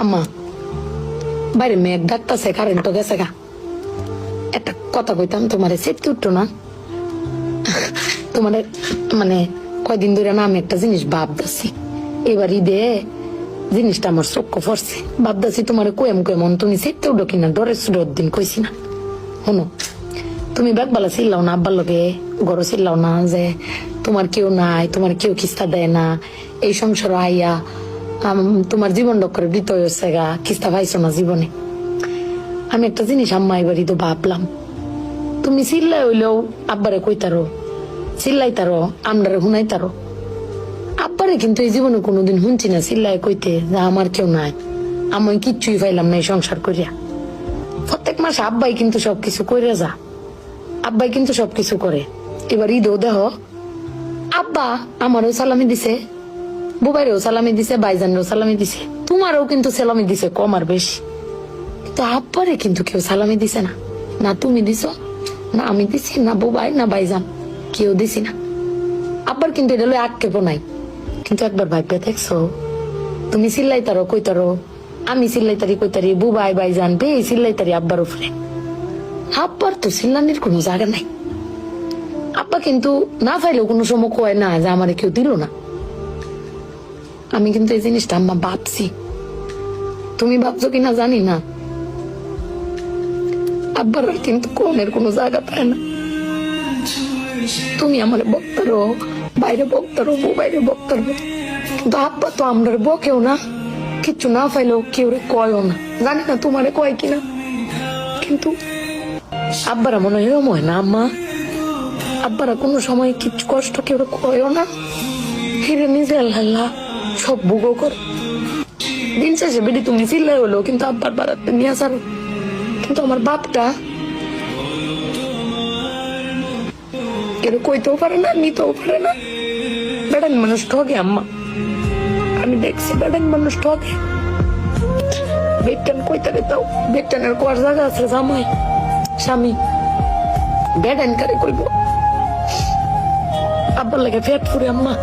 আম্মা বাইরে মেঘ ডাকতেছে, কারেন্ট গেছে গা। একটা কথা কইতাম, তোমার সেফটি উঠতো না? তোমার মানে কয়দিন ধরে না আমি একটা জিনিস ভাবতেছি, এবার ঈদে জিনিসটা আমার চোখ পড়ছে। ভাবতেছি তোমার কোয়েম তুমি সেফটি উঠো কিনা, ডরে সুডোর দিন কইছি না। শোনো, তুমি বেগবালা ছিলাও না, আব্বার লগে গড় ছিলাও না যে তোমার কেউ নাই, তোমার কেউ কিস্তা দেয় না, এই সংসার আইয়া তোমার জীবন ডক্করে বৃত হয়েছে গা, কিস্তা পাইছো না জীবনে। আমি একটা জিনিস আম্মা এবারই তো ভাবলাম, তুমি চিল্লাই হইলেও আব্বারে কইতারো, চিল্লাইতারো, আমরারে শুনাইতারো। আব্বারে কিন্তু এই জীবনে কোনোদিন শুনছি না চিল্লাই কইতে যে আমার কেউ নাই, আমি কিচ্ছুই পাইলাম না এই সংসার করিয়া। প্রত্যেক মাসে আব্বাই কিন্তু সবকিছু করে যা, আব্বাই কিন্তু সবকিছু করে। এবার ঈদও দেহ আব্বা আমারও সালামি দিছে, বুবাইরেও সালামি দিছে, ভাইজানেরও সালামি দিছে, তোমারও কিন্তু সালামি দিছে কম আর বেশি। তো আব্বারে কিন্তু কেউ সালামি দিছে না, না তুমি দিছো, না আমি দিছি, না বুবাই, না ভাইজান, কেউ দিছি না। আব্বার কিন্তু এটা লই আক্ষেপও নাই। কিন্তু একবার ভাইবে দেখছো, তুমি চিল্লাইতারো কইতারো, আমি চিল্লাইতারি কইতারি, বুবাই ভাইজান বে চিল্লাইতারি আব্বার উপরে। আব্বার তো চিল্লানির কোনো জায়গা নাই। আব্বা কিন্তু না পাইলেও কোনো সময় কয় না যে আমারে কেউ দিল না। আমি কিন্তু এই জিনিসটা আম্মা ভাবছি, তুমি ভাবছো কিনা জানি না। আব্বার কিন্তু কমের কোনো জায়গা পায় না। তুমি আমার বক্তারো, বাইরে বক্তারো, বাইরে বক্তারো, কিন্তু আব্বা তো আমরা বকেও না, কিচ্ছু না পাইলেও কেউ কয়ও না। জানি না তোমারে কয় কিনা, কিন্তু আব্বারা মনে হয় না আম্মা, আব্বারা কোনো সময় কিছু কষ্ট কেউ কয়ও না, ফিরে নিজে আল্লাহ সব ভোগও কর। দিন শেষে বেডি তুমি চিল্লাই হলো কিন্তু আব্বার বাড়াতে নিয়ে আসার, কিন্তু আমার বাপটা কেউ কইতেও পারে না, নিতেও পারে না। বেড়ান মানুষ ঠকে আম্মা, আমি দেখছি বেড়ান মানুষ ঠকে। বেটান কইতারে তাও বেটানের কোয়ার জায়গা আছে, জামাই স্বামী বেড়ান কারে কইব। আব্বার লাগে ফেট ফুরে আম্মা।